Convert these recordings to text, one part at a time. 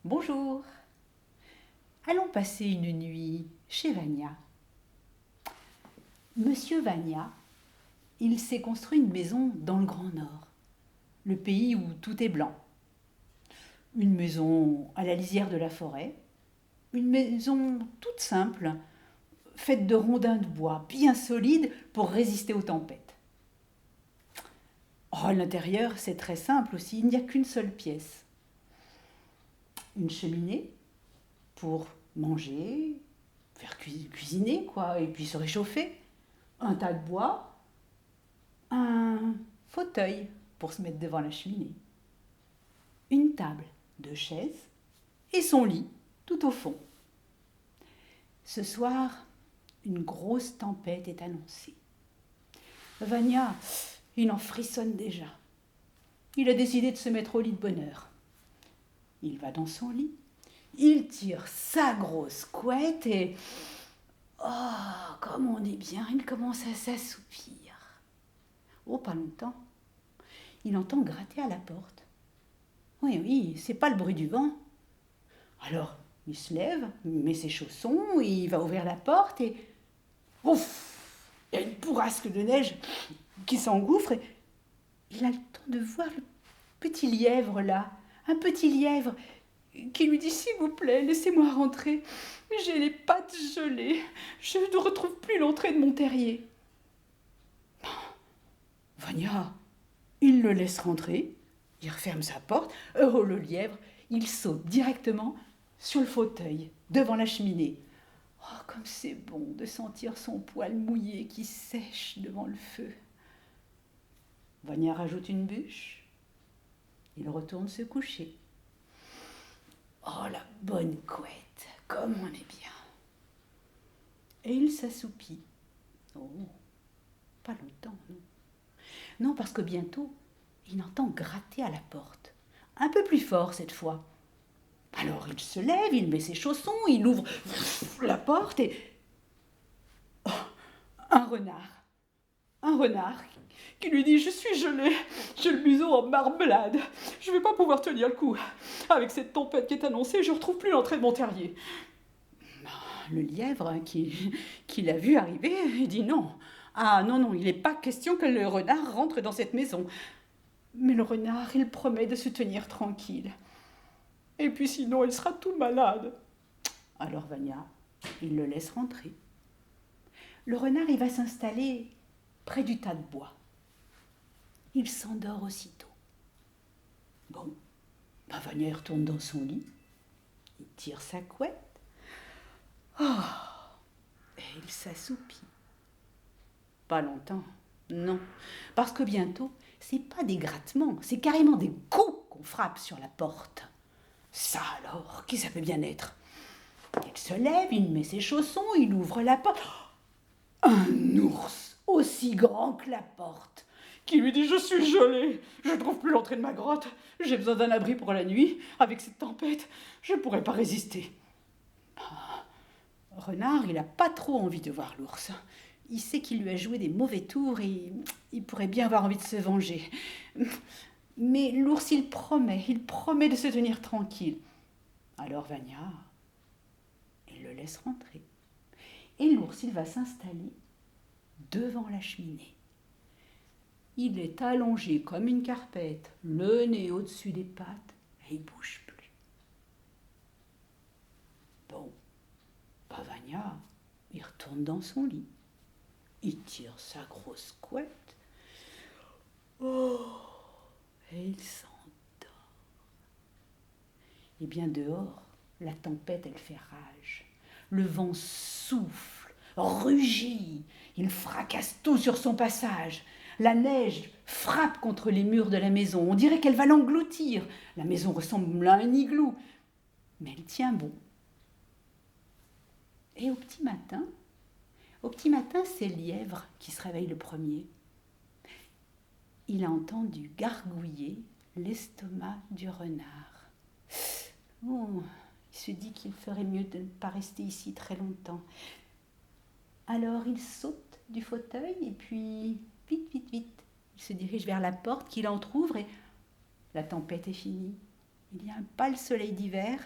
Bonjour. Allons passer une nuit chez Vania. Monsieur Vania, il s'est construit une maison dans le Grand Nord, le pays où tout est blanc. Une maison à la lisière de la forêt, une maison toute simple, faite de rondins de bois bien solides pour résister aux tempêtes. Oh, à l'intérieur, c'est très simple aussi, il n'y a qu'une seule pièce. Une cheminée pour manger, faire cuisiner, quoi, et puis se réchauffer. Un tas de bois, un fauteuil pour se mettre devant la cheminée. Une table, deux chaises et son lit tout au fond. Ce soir, une grosse tempête est annoncée. Vania, il en frissonne déjà. Il a décidé de se mettre au lit de bonne heure. Il va dans son lit, il tire sa grosse couette et... Oh, comme on est bien, il commence à s'assoupir. Oh, pas longtemps. Il entend gratter à la porte. Oui, oui, c'est pas le bruit du vent. Alors, il se lève, met ses chaussons, il va ouvrir la porte et... Ouf! Il y a une bourrasque de neige qui s'engouffre et il a le temps de voir le petit lièvre là, un petit lièvre qui lui dit « S'il vous plaît, laissez-moi rentrer, j'ai les pattes gelées, je ne retrouve plus l'entrée de mon terrier. » Vania, il le laisse rentrer, il referme sa porte. Oh, le lièvre, il saute directement sur le fauteuil, devant la cheminée. Oh, comme c'est bon de sentir son poil mouillé qui sèche devant le feu. Vania rajoute une bûche. Il retourne se coucher. Oh, la bonne couette, comme on est bien. Et il s'assoupit. Oh, pas longtemps, non. Non, parce que bientôt, il entend gratter à la porte. Un peu plus fort cette fois. Alors il se lève, il met ses chaussons, il ouvre la porte et... Oh, un renard. Un renard qui lui dit « Je suis gelé, j'ai le museau en marmelade, je ne vais pas pouvoir tenir le coup. Avec cette tempête qui est annoncée, je ne retrouve plus l'entrée de mon terrier. » Le lièvre qui l'a vu arriver, il dit « Non, ah non, non, il n'est pas question que le renard rentre dans cette maison. » Mais le renard, il promet de se tenir tranquille. Et puis sinon, il sera tout malade. Alors Vania, il le laisse rentrer. Le renard, il va s'installer près du tas de bois. Il s'endort aussitôt. Bon, Vania retourne dans son lit. Il tire sa couette. Oh, et il s'assoupit. Pas longtemps, non. Parce que bientôt, c'est pas des grattements, c'est carrément des coups qu'on frappe sur la porte. Ça alors, qui ça peut bien être? Il se lève, il met ses chaussons, il ouvre la porte. Un ours aussi grand que la porte, qui lui dit « Je suis gelé, je ne trouve plus l'entrée de ma grotte, j'ai besoin d'un abri pour la nuit, avec cette tempête, je ne pourrai pas résister. » Renard, il n'a pas trop envie de voir l'ours. Il sait qu'il lui a joué des mauvais tours et il pourrait bien avoir envie de se venger. Mais l'ours, il promet de se tenir tranquille. Alors Vania, il le laisse rentrer. Et l'ours, il va s'installer devant la cheminée. Il est allongé comme une carpette, le nez au-dessus des pattes, et il ne bouge plus. Bon, Vania, il retourne dans son lit. Il tire sa grosse couette. Oh, et il s'endort. Et bien dehors, la tempête, elle fait rage. Le vent souffle, rugit, il fracasse tout sur son passage. La neige frappe contre les murs de la maison. On dirait qu'elle va l'engloutir. La maison ressemble à un igloo, mais elle tient bon. Et au petit matin, c'est le lièvre qui se réveille le premier. Il a entendu gargouiller l'estomac du renard. Oh, il se dit qu'il ferait mieux de ne pas rester ici très longtemps. Alors il saute du fauteuil et puis, vite, il se dirige vers la porte qu'il entr'ouvre et la tempête est finie. Il y a un pâle soleil d'hiver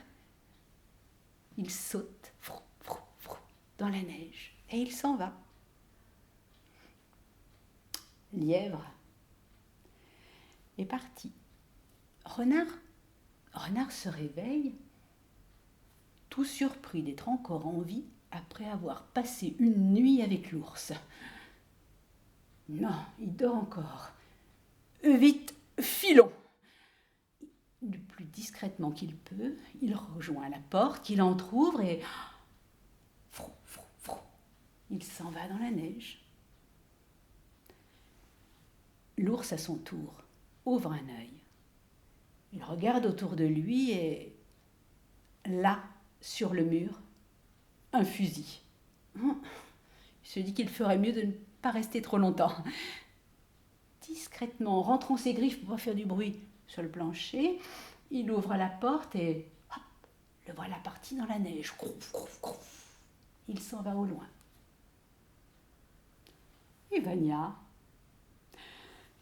il saute, frou, frou, frou, dans la neige, et il s'en va. Lièvre est parti. Renard se réveille, tout surpris d'être encore en vie après avoir passé une nuit avec l'ours. Non, il dort encore. Vite, filons. Le plus discrètement qu'il peut, il rejoint la porte, qu'il entr'ouvre et... frou, frou, frou, il s'en va dans la neige. L'ours, à son tour, ouvre un œil. Il regarde autour de lui et... là, sur le mur, un fusil. Il se dit qu'il ferait mieux de ne pas rester trop longtemps. Discrètement, rentrant ses griffes pour ne pas faire du bruit sur le plancher, il ouvre la porte et hop, le voilà parti dans la neige. Crouf, crouf, crouf. Il s'en va au loin. Et Vania,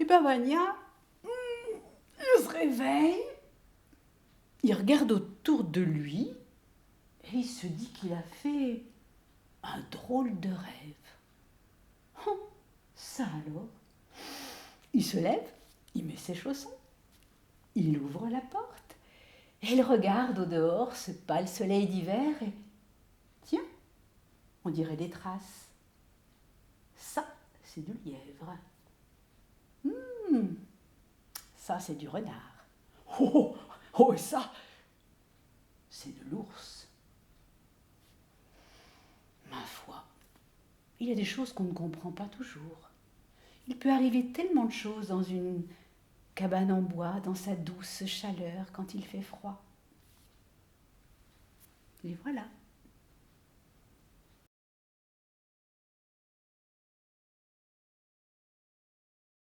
Vania, il se réveille, il regarde autour de lui et il se dit qu'il a fait un drôle de rêve. Ça alors. Il se lève, il met ses chaussons, il ouvre la porte et il regarde au dehors ce pâle soleil d'hiver et tiens, on dirait des traces. Ça, c'est du lièvre. Ça, c'est du renard. Et ça, c'est de l'ours. Ma foi, il y a des choses qu'on ne comprend pas toujours. Il peut arriver tellement de choses dans une cabane en bois, dans sa douce chaleur quand il fait froid. Et voilà.